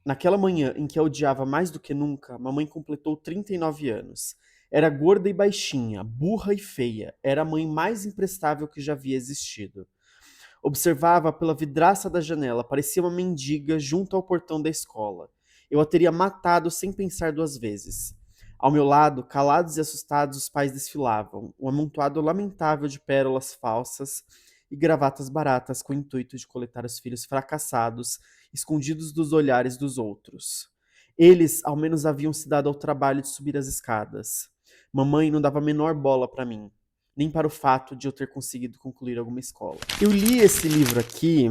Naquela manhã em que a odiava mais do que nunca, mamãe completou 39 anos. Era gorda e baixinha, burra e feia. Era a mãe mais imprestável que já havia existido. Observava pela vidraça da janela, parecia uma mendiga junto ao portão da escola. Eu a teria matado sem pensar duas vezes. Ao meu lado, calados e assustados, os pais desfilavam, um amontoado lamentável de pérolas falsas e gravatas baratas com o intuito de coletar os filhos fracassados, escondidos dos olhares dos outros. Eles, ao menos, haviam se dado ao trabalho de subir as escadas. Mamãe não dava a menor bola para mim, nem para o fato de eu ter conseguido concluir alguma escola. Eu li esse livro aqui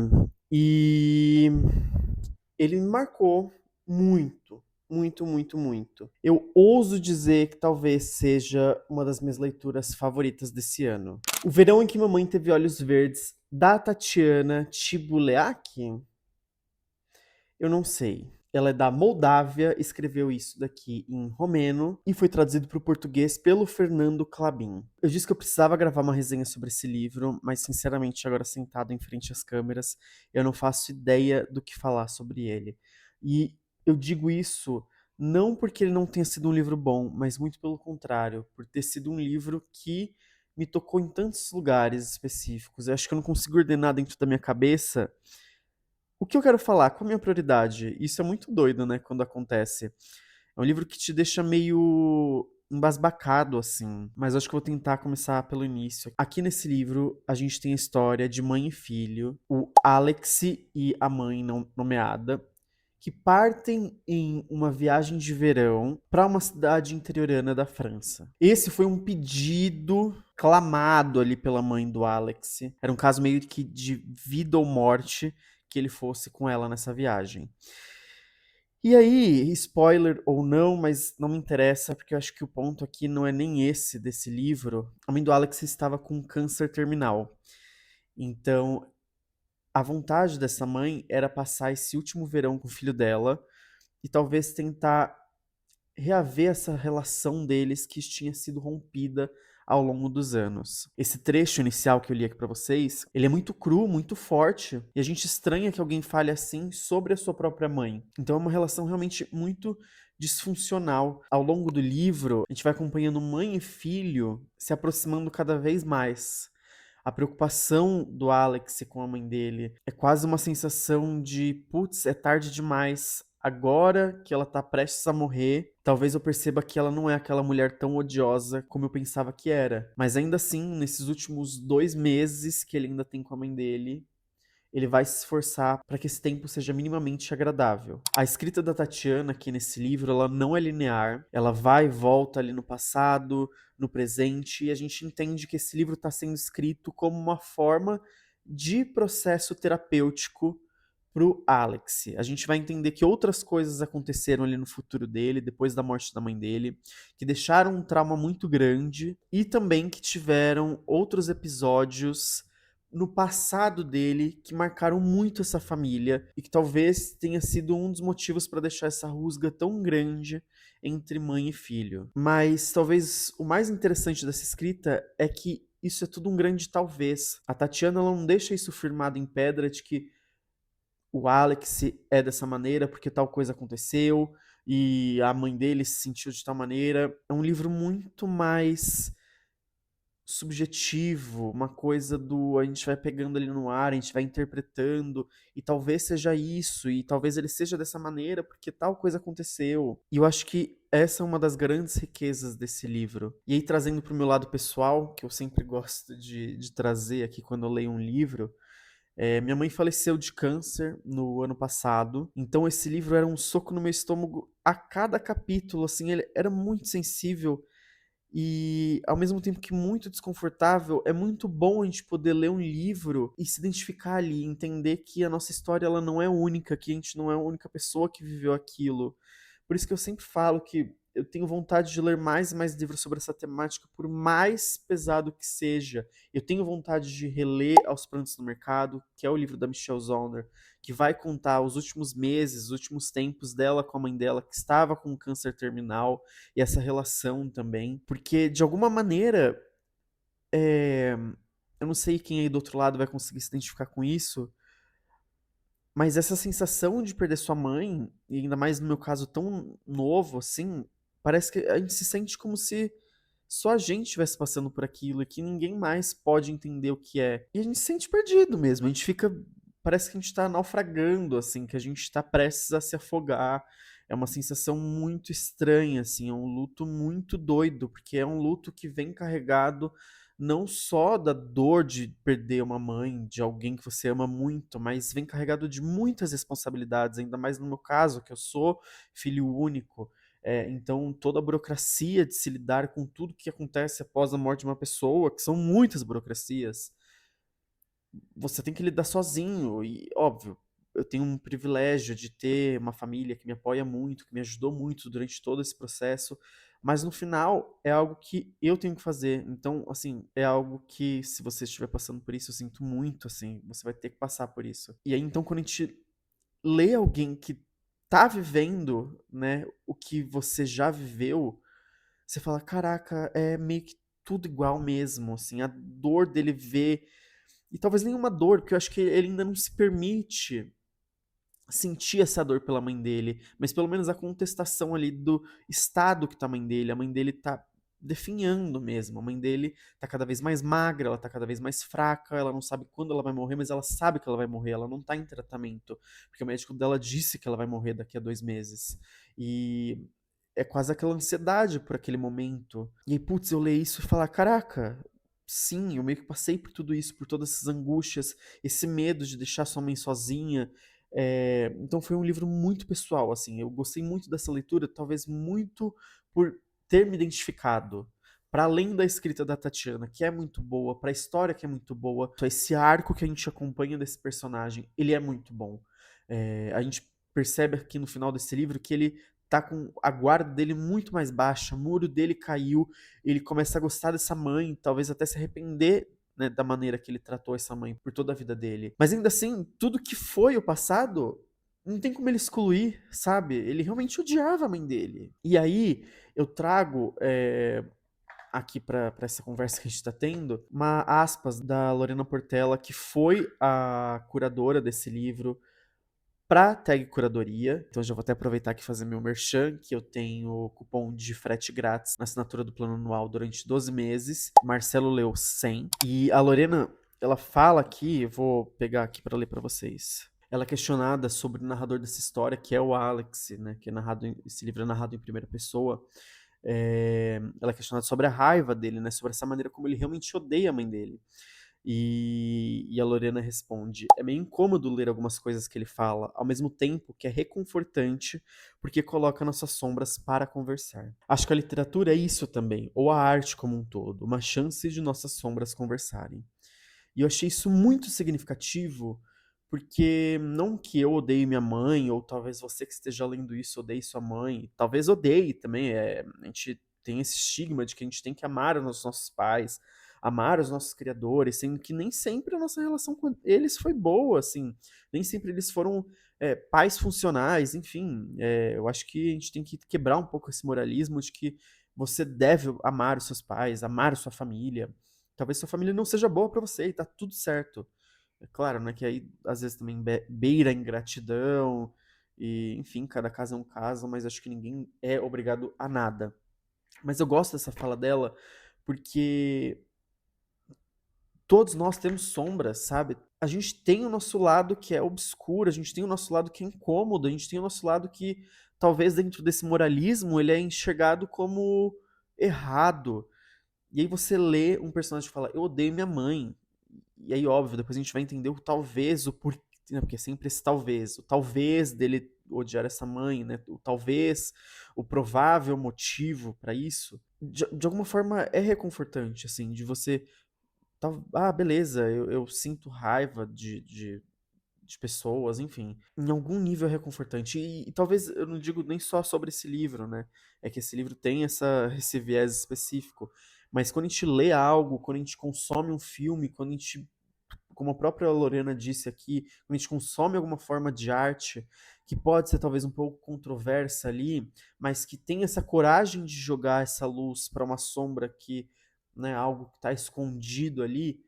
e ele me marcou muito, muito, muito, muito. Eu ouso dizer que talvez seja uma das minhas leituras favoritas desse ano. O Verão em que Mamãe Teve Olhos Verdes, da Tatiana Tibuleak? Eu não sei. Ela é da Moldávia, escreveu isso daqui em romeno e foi traduzido para o português pelo Fernando Klabin. Eu disse que eu precisava gravar uma resenha sobre esse livro, mas sinceramente, agora sentado em frente às câmeras, eu não faço ideia do que falar sobre ele. E eu digo isso não porque ele não tenha sido um livro bom, mas muito pelo contrário, por ter sido um livro que me tocou em tantos lugares específicos. Eu acho que eu não consigo ordenar dentro da minha cabeça o que eu quero falar, qual a minha prioridade. Isso é muito doido, né, quando acontece. É um livro que te deixa meio embasbacado, assim. Mas acho que eu vou tentar começar pelo início. Aqui nesse livro, a gente tem a história de mãe e filho, o Alex e a mãe não nomeada, que partem em uma viagem de verão para uma cidade interiorana da França. Esse foi um pedido clamado ali pela mãe do Alex. Era um caso meio que de vida ou morte que ele fosse com ela nessa viagem. E aí, spoiler ou não, mas não me interessa, porque eu acho que o ponto aqui não é nem esse desse livro. A mãe do Alex estava com câncer terminal. Então, a vontade dessa mãe era passar esse último verão com o filho dela e talvez tentar reaver essa relação deles que tinha sido rompida ao longo dos anos. Esse trecho inicial que eu li aqui pra vocês, ele é muito cru, muito forte, e a gente estranha que alguém fale assim sobre a sua própria mãe. Então é uma relação realmente muito disfuncional. Ao longo do livro, a gente vai acompanhando mãe e filho se aproximando cada vez mais. A preocupação do Alex com a mãe dele é quase uma sensação de, putz, é tarde demais. Agora que ela tá prestes a morrer, talvez eu perceba que ela não é aquela mulher tão odiosa como eu pensava que era. Mas ainda assim, nesses últimos 2 meses que ele ainda tem com a mãe dele, ele vai se esforçar para que esse tempo seja minimamente agradável. A escrita da Tatiana aqui nesse livro, ela não é linear, ela vai e volta ali no passado, no presente, e a gente entende que esse livro está sendo escrito como uma forma de processo terapêutico pro Alex. A gente vai entender que outras coisas aconteceram ali no futuro dele, depois da morte da mãe dele, que deixaram um trauma muito grande e também que tiveram outros episódios no passado dele que marcaram muito essa família e que talvez tenha sido um dos motivos para deixar essa rusga tão grande entre mãe e filho. Mas talvez o mais interessante dessa escrita é que isso é tudo um grande talvez. A Tatiana ela não deixa isso firmado em pedra de que o Alex é dessa maneira porque tal coisa aconteceu e a mãe dele se sentiu de tal maneira. É um livro muito mais subjetivo, uma coisa do a gente vai pegando ali no ar, a gente vai interpretando, e talvez seja isso, e talvez ele seja dessa maneira porque tal coisa aconteceu. E eu acho que essa é uma das grandes riquezas desse livro. E aí, trazendo para o meu lado pessoal, que eu sempre gosto de trazer aqui quando eu leio um livro, minha mãe faleceu de câncer no ano passado, então esse livro era um soco no meu estômago a cada capítulo, assim, ele era muito sensível e, ao mesmo tempo que muito desconfortável, é muito bom a gente poder ler um livro e se identificar ali, entender que a nossa história ela não é única, que a gente não é a única pessoa que viveu aquilo. Por isso que eu sempre falo que eu tenho vontade de ler mais e mais livros sobre essa temática, por mais pesado que seja. Eu tenho vontade de reler Aos Prantos no Mercado, que é o livro da Michelle Zauner, que vai contar os últimos meses, os últimos tempos dela com a mãe dela, que estava com câncer terminal, e essa relação também. Porque, de alguma maneira, eu não sei quem aí do outro lado vai conseguir se identificar com isso, Mas essa sensação de perder sua mãe, e ainda mais no meu caso tão novo assim, parece que a gente se sente como se só a gente estivesse passando por aquilo e que ninguém mais pode entender o que é. E a gente se sente perdido mesmo, a gente fica. Parece que a gente tá naufragando, assim, que a gente tá prestes a se afogar. É uma sensação muito estranha, assim, é um luto muito doido, porque é um luto que vem carregado não só da dor de perder uma mãe, de alguém que você ama muito, mas vem carregado de muitas responsabilidades, ainda mais no meu caso, que eu sou filho único. Então, toda a burocracia de se lidar com tudo que acontece após a morte de uma pessoa, que são muitas burocracias, você tem que lidar sozinho. E, óbvio, eu tenho um privilégio de ter uma família que me apoia muito, que me ajudou muito durante todo esse processo, mas no final é algo que eu tenho que fazer. Então, assim, é algo que, se você estiver passando por isso, eu sinto muito, assim, você vai ter que passar por isso. E aí, então, quando a gente lê alguém que tá vivendo, né, o que você já viveu, você fala, caraca, é meio que tudo igual mesmo, assim, a dor dele ver, e talvez nenhuma dor, porque eu acho que ele ainda não se permite sentir essa dor pela mãe dele, mas pelo menos a contestação ali do estado que tá a mãe dele tá definhando mesmo, a mãe dele tá cada vez mais magra, ela tá cada vez mais fraca, ela não sabe quando ela vai morrer, mas ela sabe que ela vai morrer, ela não tá em tratamento, porque o médico dela disse que ela vai morrer daqui a 2 meses, e é quase aquela ansiedade por aquele momento, e aí, putz, eu leio isso e falar, caraca, sim, eu meio que passei por tudo isso, por todas essas angústias, esse medo de deixar sua mãe sozinha, então foi um livro muito pessoal, assim, eu gostei muito dessa leitura, talvez muito por ter me identificado. Para além da escrita da Tatiana, que é muito boa, para a história que é muito boa, esse arco que a gente acompanha desse personagem, ele é muito bom. A gente percebe aqui no final desse livro que ele tá com a guarda dele muito mais baixa, o muro dele caiu, ele começa a gostar dessa mãe, talvez até se arrepender, né, da maneira que ele tratou essa mãe por toda a vida dele. Mas ainda assim, tudo que foi o passado, não tem como ele excluir, sabe? Ele realmente odiava a mãe dele. E aí, eu trago aqui para essa conversa que a gente está tendo, uma aspas da Lorena Portela, que foi a curadora desse livro, para Tag Curadoria. Então já vou até aproveitar aqui e fazer meu merchan, que eu tenho cupom de frete grátis na assinatura do plano anual durante 12 meses. Marcelo leu 100. E a Lorena, ela fala aqui, eu vou pegar aqui para ler para vocês. Ela é questionada sobre o narrador dessa história, que é o Alex, né? Que é esse livro é narrado em primeira pessoa. Ela é questionada sobre a raiva dele, né? Sobre essa maneira como ele realmente odeia a mãe dele. E a Lorena responde: é meio incômodo ler algumas coisas que ele fala, ao mesmo tempo que é reconfortante, porque coloca nossas sombras para conversar. Acho que a literatura é isso também, ou a arte como um todo, uma chance de nossas sombras conversarem. E eu achei isso muito significativo, porque não que eu odeie minha mãe, ou talvez você que esteja lendo isso odeie sua mãe, talvez odeie também, a gente tem esse estigma de que a gente tem que amar os nossos pais, amar os nossos criadores, sendo que nem sempre a nossa relação com eles foi boa, assim, nem sempre eles foram pais funcionais, enfim, eu acho que a gente tem que quebrar um pouco esse moralismo de que você deve amar os seus pais, amar a sua família. Talvez sua família não seja boa pra você e tá tudo certo. É claro, né, que aí às vezes também beira a ingratidão e, enfim, cada caso é um caso, mas acho que ninguém é obrigado a nada. Mas eu gosto dessa fala dela porque todos nós temos sombras, sabe? A gente tem o nosso lado que é obscuro, a gente tem o nosso lado que é incômodo, a gente tem o nosso lado que talvez dentro desse moralismo ele é enxergado como errado. E aí você lê um personagem que fala, eu odeio minha mãe. E aí, óbvio, depois a gente vai entender o talvez, o porquê, né, porque é sempre esse talvez. O talvez dele odiar essa mãe, né? O talvez, o provável motivo pra isso. De alguma forma é reconfortante, assim, de você. Beleza, eu sinto raiva de pessoas, enfim. Em algum nível é reconfortante. E talvez eu não digo nem só sobre esse livro, né? É que esse livro tem esse viés específico. Mas quando a gente lê algo, quando a gente consome um filme, quando a gente, como a própria Lorena disse aqui, quando a gente consome alguma forma de arte, que pode ser talvez um pouco controversa ali, mas que tem essa coragem de jogar essa luz para uma sombra que, né, algo que está escondido ali,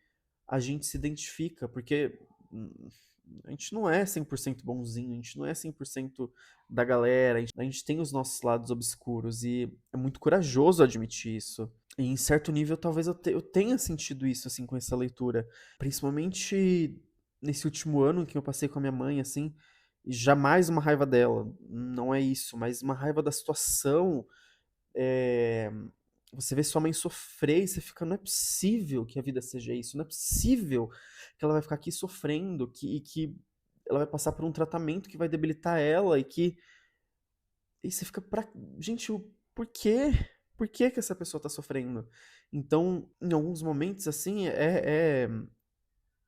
a gente se identifica, porque A gente não é 100% bonzinho, a gente não é 100% da galera, a gente tem os nossos lados obscuros e é muito corajoso admitir isso. E em certo nível, talvez eu tenha sentido isso, assim, com essa leitura. Principalmente nesse último ano que eu passei com a minha mãe, assim, e jamais uma raiva dela, não é isso, mas uma raiva da situação. é, Você vê sua mãe sofrer e você fica, não é possível que a vida seja isso, não é possível que ela vai ficar aqui sofrendo, que ela vai passar por um tratamento que vai debilitar ela e você fica pra. Gente, por quê? Por que que essa pessoa tá sofrendo? Então, em alguns momentos, assim,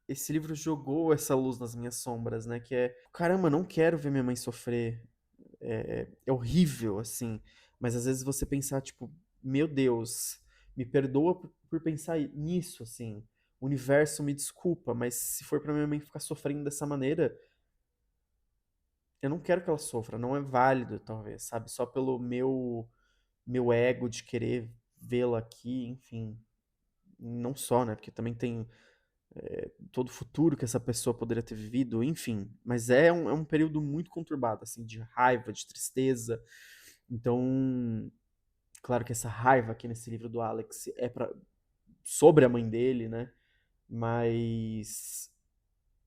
esse livro jogou essa luz nas minhas sombras, né? Que é, caramba, não quero ver minha mãe sofrer. É horrível, assim. Mas às vezes você pensar, tipo, meu Deus, me perdoa por pensar nisso, assim. O universo me desculpa, mas se for pra minha mãe ficar sofrendo dessa maneira, eu não quero que ela sofra. Não é válido, talvez, sabe? Só pelo meu ego de querer vê-la aqui, enfim. Não só, né? Porque também tem todo o futuro que essa pessoa poderia ter vivido, enfim. Mas é um período muito conturbado, assim, de raiva, de tristeza. Então, claro que essa raiva aqui nesse livro do Alex sobre a mãe dele, né? Mas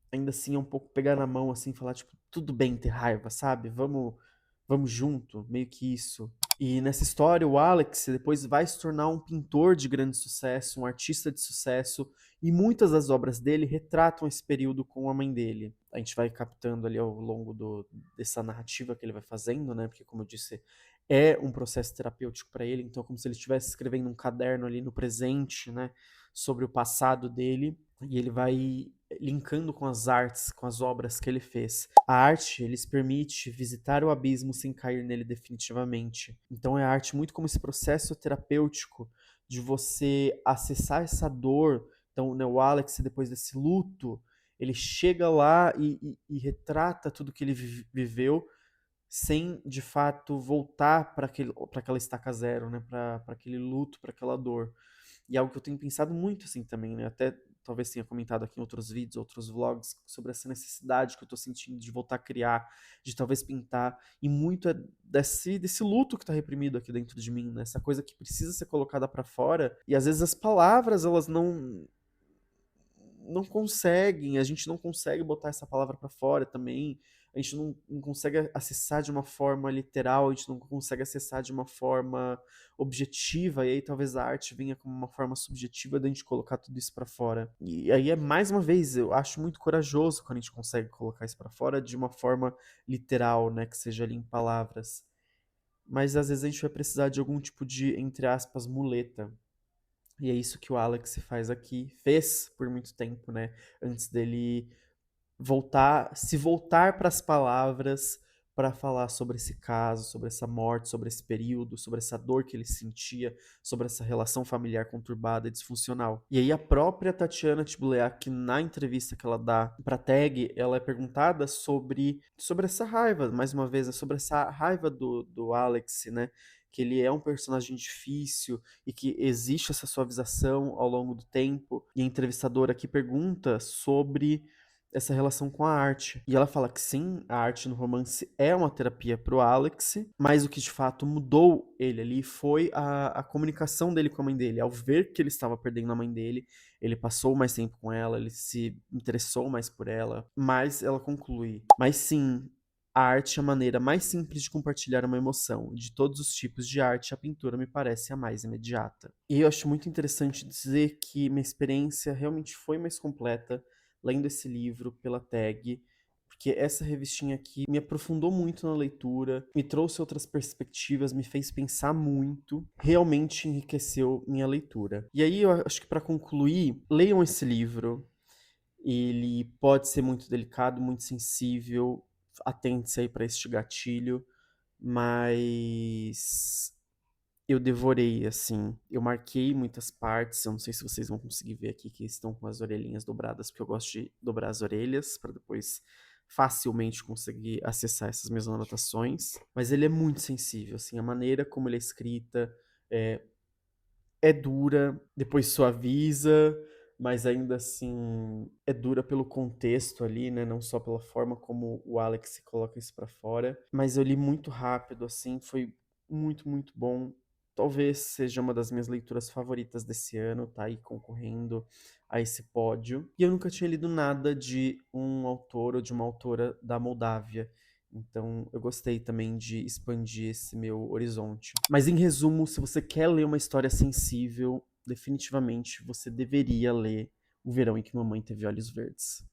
ainda assim é um pouco pegar na mão, assim, falar, tipo, tudo bem ter raiva, sabe? Vamos junto, meio que isso. E nessa história, o Alex depois vai se tornar um pintor de grande sucesso, um artista de sucesso, e muitas das obras dele retratam esse período com a mãe dele. A gente vai captando ali ao longo dessa narrativa que ele vai fazendo, né? Porque, como eu disse, é um processo terapêutico para ele, então é como se ele estivesse escrevendo um caderno ali no presente, né? Sobre o passado dele, e ele vai linkando com as artes, com as obras que ele fez. A arte lhes permite visitar o abismo sem cair nele definitivamente. Então é a arte muito como esse processo terapêutico de você acessar essa dor. Então, né, o Alex, depois desse luto, ele chega lá e retrata tudo que ele viveu sem, de fato, voltar para aquela estaca zero, né? Para aquele luto, para aquela dor. E é algo que eu tenho pensado muito assim também, né? Até talvez tenha comentado aqui em outros vídeos, outros vlogs, sobre essa necessidade que eu tô sentindo de voltar a criar, de talvez pintar. E muito é desse luto que tá reprimido aqui dentro de mim, né? Essa coisa que precisa ser colocada para fora. E às vezes as palavras, elas não conseguem, a gente não consegue botar essa palavra para fora também. A gente não consegue acessar de uma forma literal, a gente não consegue acessar de uma forma objetiva, e aí talvez a arte venha como uma forma subjetiva da gente colocar tudo isso para fora. E aí é mais uma vez, eu acho muito corajoso quando a gente consegue colocar isso para fora de uma forma literal, né, que seja ali em palavras. Mas às vezes a gente vai precisar de algum tipo de, entre aspas, muleta. E é isso que o Alex faz aqui, fez por muito tempo, né? Antes dele se voltar para as palavras para falar sobre esse caso, sobre essa morte, sobre esse período, sobre essa dor que ele sentia, sobre essa relação familiar conturbada e disfuncional. E aí a própria Tatiana Tibuleak, na entrevista que ela dá para Tag, ela é perguntada sobre essa raiva, mais uma vez, né, sobre essa raiva do Alex, né? Que ele é um personagem difícil e que existe essa suavização ao longo do tempo. E a entrevistadora aqui pergunta sobre essa relação com a arte. E ela fala que sim, a arte no romance é uma terapia pro Alex, mas o que de fato mudou ele ali foi a comunicação dele com a mãe dele. Ao ver que ele estava perdendo a mãe dele, ele passou mais tempo com ela, ele se interessou mais por ela. Mas ela conclui: mas sim, a arte é a maneira mais simples de compartilhar uma emoção. De todos os tipos de arte, a pintura me parece a mais imediata. E eu acho muito interessante dizer que minha experiência realmente foi mais completa lendo esse livro pela Tag, porque essa revistinha aqui me aprofundou muito na leitura, me trouxe outras perspectivas, me fez pensar muito, realmente enriqueceu minha leitura. E aí eu acho que para concluir, leiam esse livro. Ele pode ser muito delicado, muito sensível, atente-se aí para este gatilho, mas eu devorei, assim. Eu marquei muitas partes. Eu não sei se vocês vão conseguir ver aqui que estão com as orelhinhas dobradas, porque eu gosto de dobrar as orelhas para depois facilmente conseguir acessar essas minhas anotações. Mas ele é muito sensível, assim. A maneira como ele é escrita é dura, depois suaviza, mas ainda assim é dura pelo contexto ali, né, não só pela forma como o Alex coloca isso pra fora. Mas eu li muito rápido, assim, foi muito, muito bom. Talvez seja uma das minhas leituras favoritas desse ano, tá aí concorrendo a esse pódio. E eu nunca tinha lido nada de um autor ou de uma autora da Moldávia. Então eu gostei também de expandir esse meu horizonte. Mas em resumo, se você quer ler uma história sensível, definitivamente você deveria ler O Verão em que Mamãe Teve Olhos Verdes.